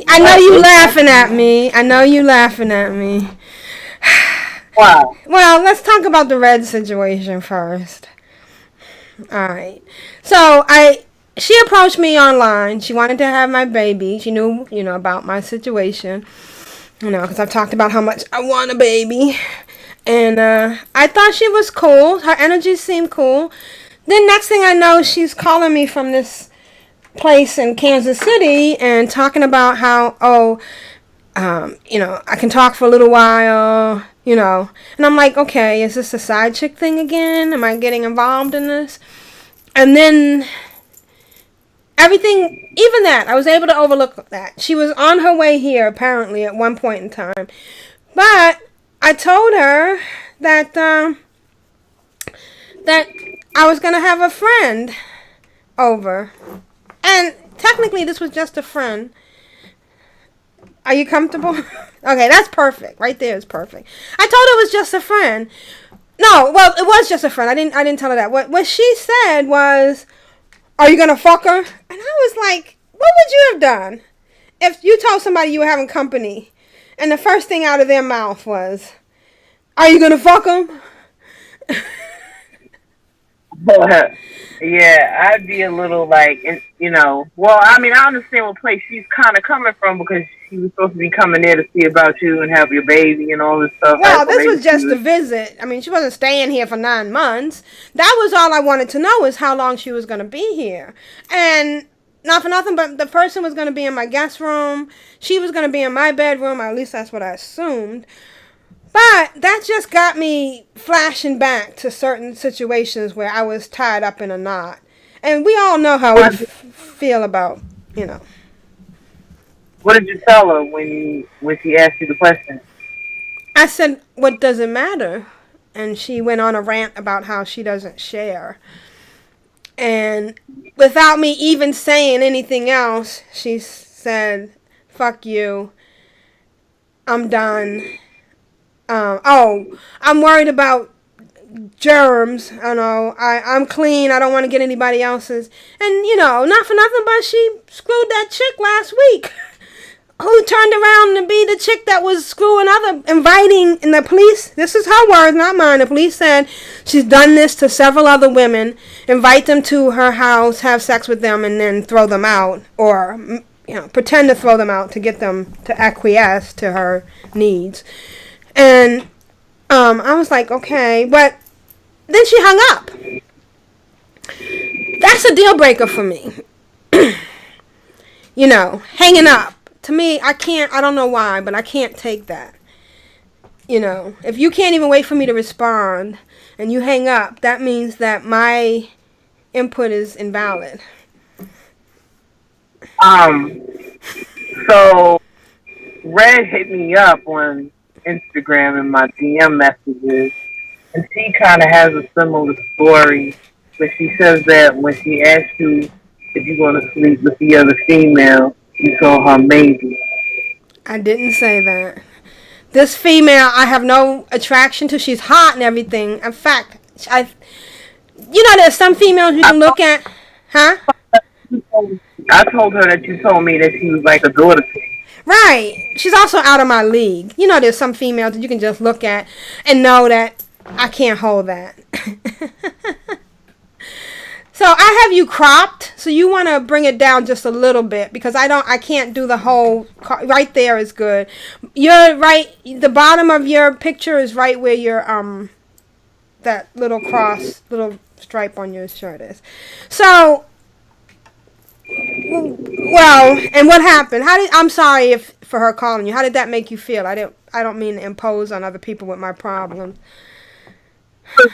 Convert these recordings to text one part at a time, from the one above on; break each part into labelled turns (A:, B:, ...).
A: I know you laughing at me. I know you laughing at me.
B: Wow.
A: Well, let's talk about the red situation first. All right. So she approached me online. She wanted to have my baby. She knew, about my situation. Because I've talked about how much I want a baby. And I thought she was cool. Her energy seemed cool. Then next thing I know, she's calling me from this place in Kansas City and talking about how, I can talk for a little while, And I'm like, okay, is this a side chick thing again? Am I getting involved in this? And then everything, even that, I was able to overlook that. She was on her way here, apparently, at one point in time. But I told her that that I was going to have a friend over. And technically, this was just a friend. Are you comfortable? Okay, that's perfect. Right there is perfect. I told her it was just a friend. No, well, it was just a friend. I didn't tell her that. What she said was, "Are you gonna fuck her?" And I was like, "What would you have done if you told somebody you were having company, and the first thing out of their mouth was, 'Are you gonna fuck them?'"
B: Yeah, I'd be a little like, well, I mean, I understand what place she's kind of coming from because she was supposed to be coming there to see about you and have your baby and all this stuff.
A: Well,
B: So
A: this
B: maybe
A: was
B: she
A: just a
B: was.
A: visit. I mean, she wasn't staying here for 9 months. That was all I wanted to know, is how long she was going to be here. And not for nothing, but the person was going to be in my guest room. She was going to be in my bedroom. At least that's what I assumed. But that just got me flashing back to certain situations where I was tied up in a knot. And we all know how I feel about, you know.
B: What did you tell her when she asked you the question?
A: I said, "What does it matter?" And she went on a rant about how she doesn't share. And without me even saying anything else, she said, "Fuck you. I'm done. I'm worried about germs. I'm clean. I don't want to get anybody else's." And, not for nothing, but she screwed that chick last week. Who turned around to be the chick that was screwing inviting, and the police, this is her words, not mine, the police said she's done this to several other women, invite them to her house, have sex with them, and then throw them out, or, pretend to throw them out to get them to acquiesce to her needs. And, I was like, okay, but then she hung up. That's a deal breaker for me. Hanging up. To me, I don't know why, but I can't take that. If you can't even wait for me to respond and you hang up, that means that my input is invalid.
B: So Red hit me up on Instagram in my DM messages, and she kind of has a similar story. But she says that when she asked you if you're going to sleep with the other female, you told her maybe.
A: I didn't say that. This female, I have no attraction to. She's hot and everything. In fact, there's some females you
B: I
A: can look at. Huh?
B: I told her that you told me that she was like a daughter to you.
A: Right. She's also out of my league. There's some females that you can just look at and know that I can't hold that. So I have you cropped. So you want to bring it down just a little bit, because I can't do the whole. Right there is good. You're right. The bottom of your picture is right where your that little little stripe on your shirt is. So, well, and what happened? I'm sorry for her calling you. How did that make you feel? I don't mean to impose on other people with my problems.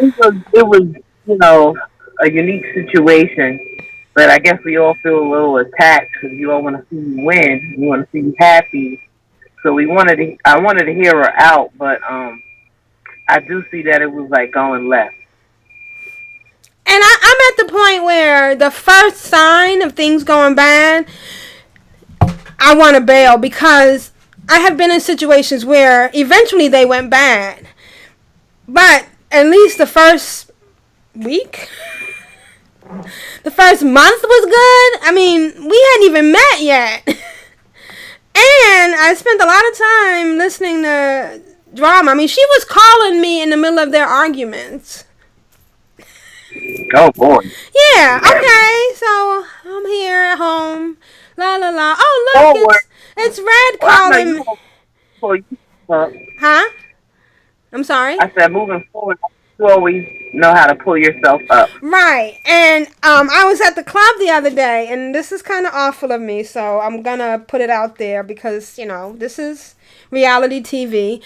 B: It was a unique situation, but I guess we all feel a little attached because you all want to see you win. You want to see you happy. So I wanted to hear her out, but I do see that it was like going left.
A: And I'm at the point where the first sign of things going bad, I want to bail, because I have been in situations where eventually they went bad. But at least the first week, the first month was good. I mean, we hadn't even met yet. And I spent a lot of time listening to drama. I mean, she was calling me in the middle of their arguments.
B: Oh boy.
A: Yeah, okay, so I'm here at home. La la la. Oh, look,
B: Forward.
A: it's Red
B: Well, I know
A: calling
B: you
A: me.
B: gonna pull yourself up.
A: Huh? I'm sorry?
B: I said moving forward, you always know how to pull yourself up.
A: Right. And I was at the club the other day, and this is kind of awful of me, so I'm going to put it out there because, this is reality TV.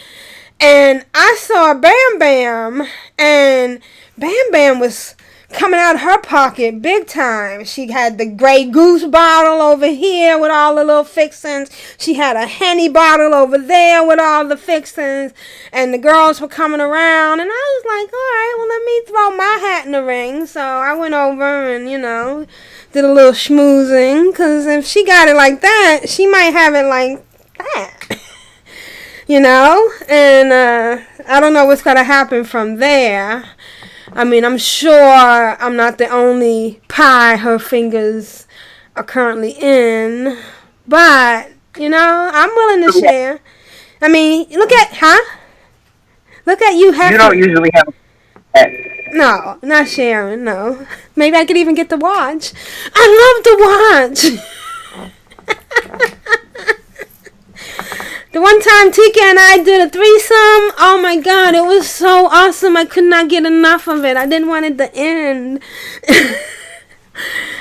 A: And I saw Bam Bam, and Bam Bam was coming out of her pocket big time. She had the Grey Goose bottle over here with all the little fixings. She had a Henny bottle over there with all the fixings. And the girls were coming around. And I was like, all right, well, let me throw my hat in the ring. So I went over and, did a little schmoozing. Because if she got it like that, she might have it like that. And I don't know what's going to happen from there. I mean, I'm sure I'm not the only pie her fingers are currently in. But, I'm willing to share. I mean, look at you.
B: You don't usually have a
A: No, not sharing, no. Maybe I could even get to watch. I love to watch. The one time Teka and I did a threesome, oh my god, it was so awesome. I could not get enough of it. I didn't want it to end.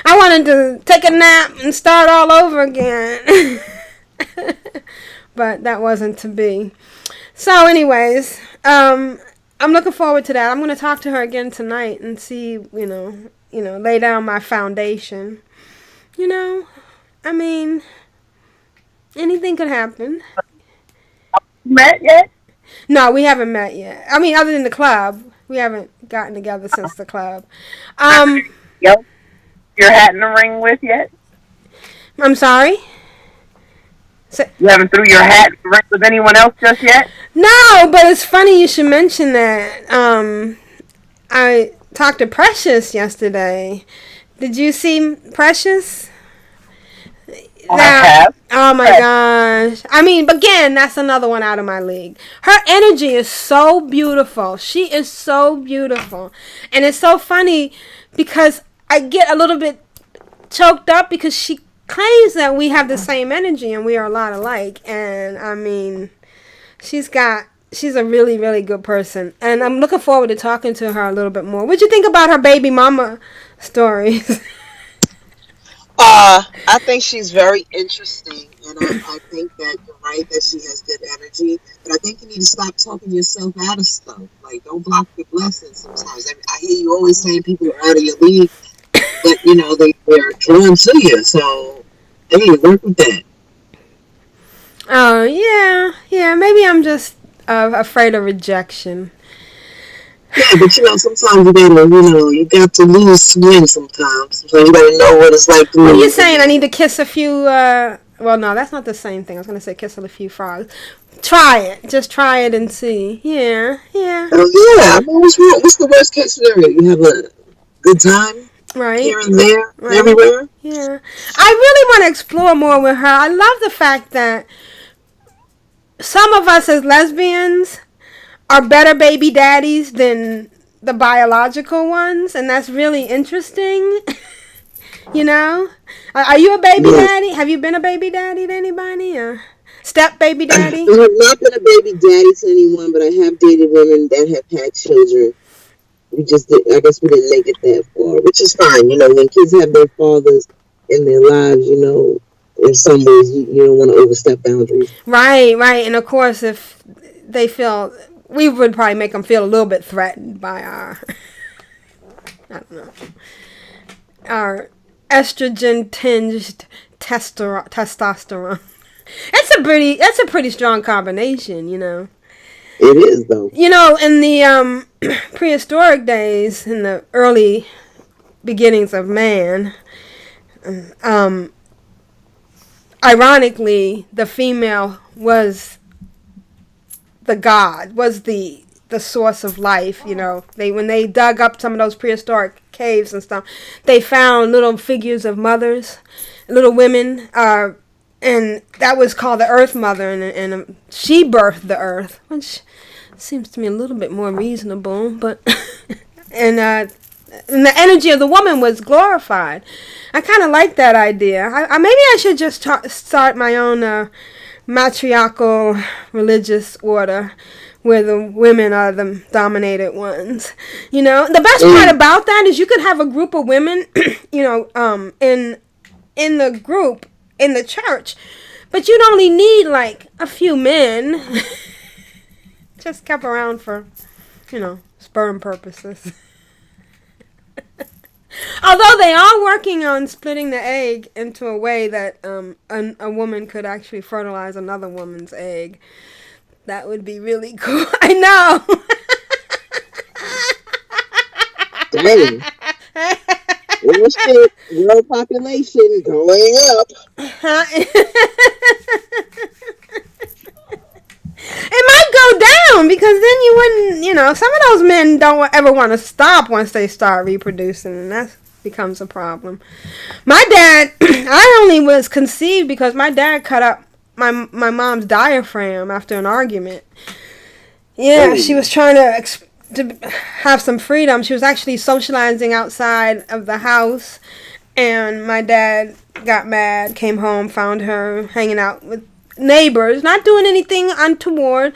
A: I wanted to take a nap and start all over again. But that wasn't to be. So anyways, I'm looking forward to that. I'm going to talk to her again tonight and see, lay down my foundation. I mean, anything could happen.
B: met yet?
A: No, we haven't met yet. I mean, other than the club. We haven't gotten together since the club.
B: Yep. Your hat in the ring with yet?
A: I'm sorry?
B: You haven't threw your hat in the ring with anyone else just yet?
A: No, but it's funny you should mention that. I talked to Precious yesterday. Did you see Precious?
B: I have.
A: Oh my gosh. I mean, again, that's another one out of my league. Her energy is so beautiful. She is so beautiful. And it's so funny because I get a little bit choked up because she claims that we have the same energy and we are a lot alike. And I mean, she's a really, really good person. And I'm looking forward to talking to her a little bit more. What'd you think about her baby mama stories?
C: I think she's very interesting, and I think that you're right that she has good energy. But I think you need to stop talking yourself out of stuff. Like, don't block your blessings sometimes. I mean, I hear you always saying people are out of your league, but they're drawn to you. So, hey, work with that.
A: Oh yeah. Maybe I'm just afraid of rejection.
C: Yeah, but sometimes you got to lose swing sometimes. So you gotta know what it's like to
A: What are you
C: lose.
A: saying? I need to kiss a few, well, no, that's not the same thing. I was going to say kiss a few frogs. Try it. Just try it and see. Yeah.
C: Oh, yeah. I mean, what's the worst case scenario? You have a good time?
A: Right.
C: Here and there?
A: Right.
C: Everywhere?
A: Yeah. I really want to explore more with her. I love the fact that some of us as lesbians are better baby daddies than the biological ones, and that's really interesting. Are you a baby daddy? Have you been a baby daddy to anybody, or step baby daddy?
C: I have not been a baby daddy to anyone, but I have dated women that have had children. I guess we didn't make it that far, which is fine. When kids have their fathers in their lives, in some ways you don't want to overstep boundaries.
A: Right, and of course, if they feel, we would probably make them feel a little bit threatened by our, I don't know, our estrogen tinged testosterone. That's a pretty strong combination,
C: It is, though.
A: In the prehistoric days, in the early beginnings of man, ironically, the female was the god, was the source of life. When they dug up some of those prehistoric caves and stuff, they found little figures of mothers, little women, and that was called the Earth Mother, and she birthed the Earth, which seems to me a little bit more reasonable, but and the energy of the woman was glorified. I kind of like that idea. Maybe I should just start my own matriarchal religious order where the women are the dominated ones. You know, the best part about that is you could have a group of women, you know, in the group in the church, but you'd only need like a few men. Just kept around for, you know, sperm purposes. Although they are working on splitting the egg into a way that a woman could actually fertilize another woman's egg. That would be really cool. I know.
C: Dang. Well, shit, world population going up.
A: It might go down because then you wouldn't, you know, some of those men don't ever want to stop once they start reproducing, and that becomes a problem. My dad, I only was conceived because my dad cut up my mom's diaphragm after an argument. Yeah, she was trying to have some freedom. She was actually socializing outside of the house, and my dad got mad, came home, found her hanging out with neighbors, not doing anything untoward,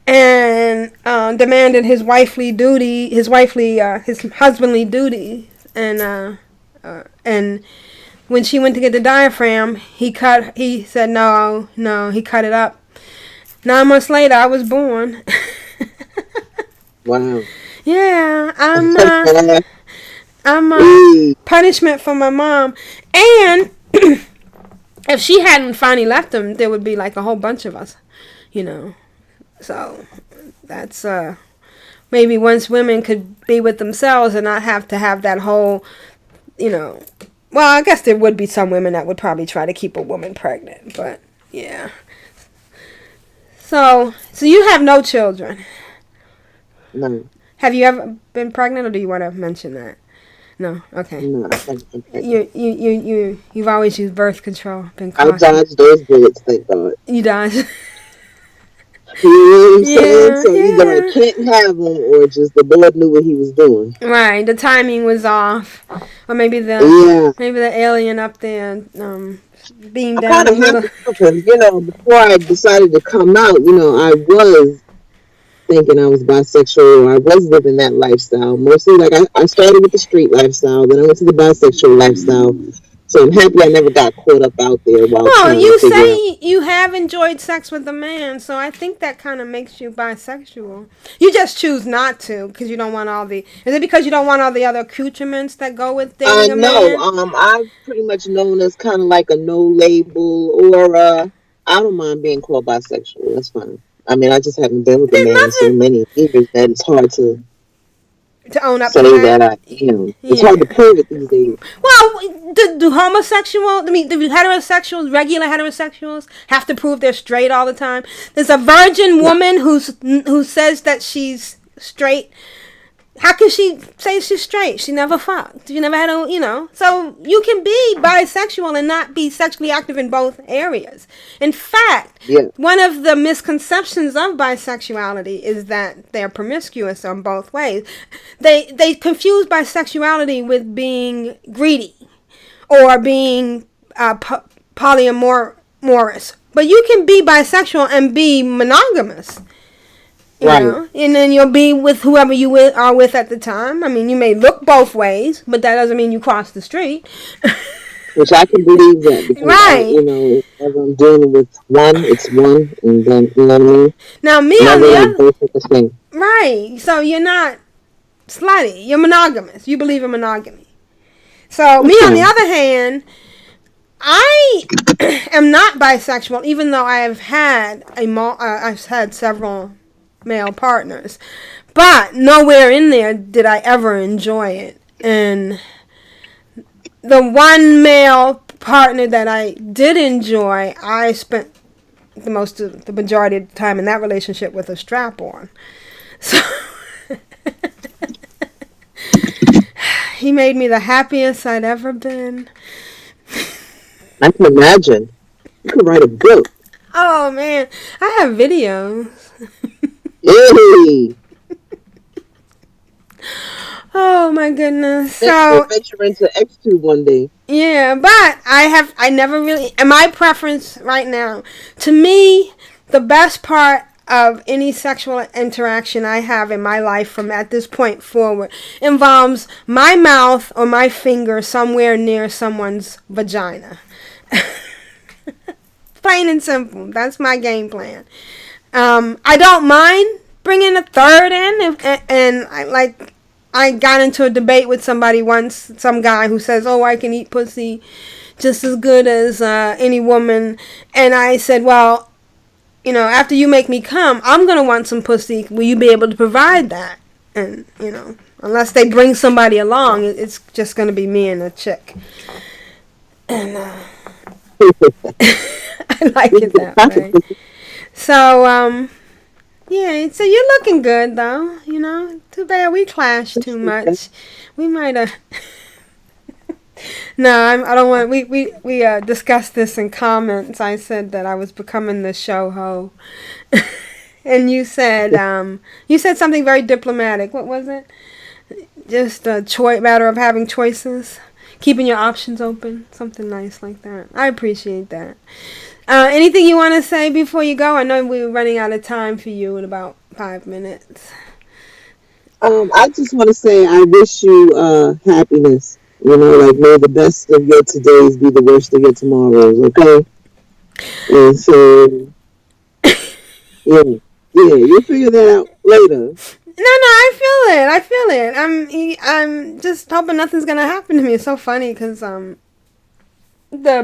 A: and demanded his husbandly duty. And when she went to get the diaphragm, he said no, he cut it up. 9 months later, I was born.
C: Wow.
A: Yeah, I'm punishment for my mom. And if she hadn't finally left him, there would be like a whole bunch of us, you know. So that's maybe once women could be with themselves and not have to have that whole, you know. Well, I guess there would be some women that would probably try to keep a woman pregnant, but yeah. So you have no children.
C: No.
A: Have you ever been pregnant, or do you want to mention that? No. Okay.
C: No.
A: You've always used birth control. Been
C: I dodged those bullets, thank God.
A: You dodged.
C: You know what I'm saying? So either I can't have him, or just the Lord knew what he was doing.
A: Right. The timing was off, or maybe the alien up there beamed down.
C: I kind of have to, because you know, before I decided to come out, you know, I was thinking I was bisexual. I was living that lifestyle. Mostly, like, I started with the street lifestyle, then I went to the bisexual lifestyle. So I'm happy I never got caught up out there. Well,
A: you say you have enjoyed sex with a man, so I think that kind of makes you bisexual. You just choose not to because you don't want all the... Is it because you don't want all the other accoutrements that go with dating a man?
C: No, I'm pretty much known as kind of like a no label, or I don't mind being called bisexual. That's fine. I mean, I just haven't been with a man in so many years that it's hard to
A: own up
C: say
A: to
C: that. It's hard to prove it these days.
A: Well, do heterosexuals, regular heterosexuals, have to prove they're straight all the time? There's a virgin woman who says that she's straight. How can she say she's straight? She never fucked. She never had a, you know. So you can be bisexual and not be sexually active in both areas. In fact, one of the misconceptions of bisexuality is that they're promiscuous on both ways. They confuse bisexuality with being greedy or being polyamorous. But you can be bisexual and be monogamous. You know, and then you'll be with whoever you are with at the time. I mean, you may look both ways, but that doesn't mean you cross the street.
C: Which I can believe that, because you know, as I'm dealing with one, it's one, and then, you know what I mean?
A: Now, me on the other... Right, so you're not slutty. You're monogamous. You believe in monogamy. So, me on the other hand, I am not bisexual, even though I've had several male partners, but nowhere in there did I ever enjoy it. And the one male partner that I did enjoy, I spent the majority of the time in that relationship with a strap on. So he made me the happiest I'd ever been.
C: I can imagine. You could write a book.
A: Oh man, I have videos.
C: Hey.
A: Oh my goodness.
C: Maybe we'll
A: So
C: venture into XTube one day.
A: yeah, but I never really, and my preference right now, to me, the best part of any sexual interaction I have in my life from at this point forward involves my mouth or my finger somewhere near someone's vagina. Plain and simple. That's my game plan. I don't mind bringing a third in, and I got into a debate with somebody once, some guy who says, "Oh, I can eat pussy just as good as any woman," and I said, "Well, after you make me come, I'm gonna want some pussy. Will you be able to provide that?" And unless they bring somebody along, it's just gonna be me and a chick. And I like it that way. So, yeah, so you're looking good, though. Too bad we clashed too much. We might have... No, I don't want... We discussed this in comments. I said that I was becoming the show ho. And you said something very diplomatic. What was it? Just a matter of having choices. Keeping your options open. Something nice like that. I appreciate that. Anything you want to say before you go? I know we're running out of time for you in about 5 minutes.
C: I just want to say I wish you happiness. Like may the best of your todays be the worst of your tomorrows. Okay, and so yeah, you'll figure that out later.
A: No, I feel it. I'm just hoping nothing's gonna happen to me. It's so funny because the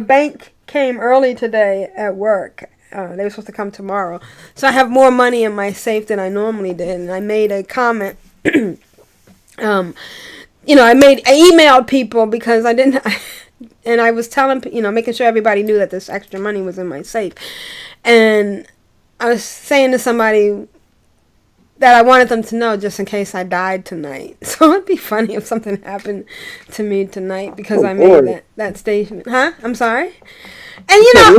A: bank came early today at work. They were supposed to come tomorrow, so I have more money in my safe than I normally did. And I made a comment. I emailed people because I didn't, and I was telling, making sure everybody knew that this extra money was in my safe, and I was saying to somebody that I wanted them to know just in case I died tonight. So it'd be funny if something happened to me tonight because I made that statement. Huh? I'm sorry? And I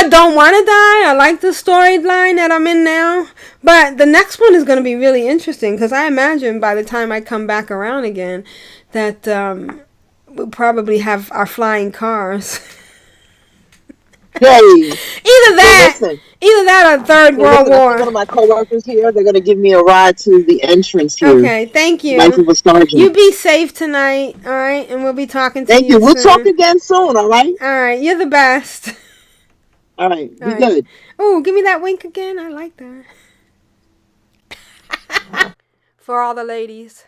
A: don't want to die. I like the storyline that I'm in now. But the next one is going to be really interesting because I imagine by the time I come back around again that we'll probably have our flying cars.
C: Yay.
A: Either that or Third World War.
C: One of my coworkers here, they're going to give me a ride to the entrance here.
A: Okay, thank you. You be safe tonight, all right? And we'll be talking to you.
C: Thank you. We'll talk again soon, all right?
A: All right, you're the best.
C: All right, be good.
A: Oh, give me that wink again. I like that. For all the ladies.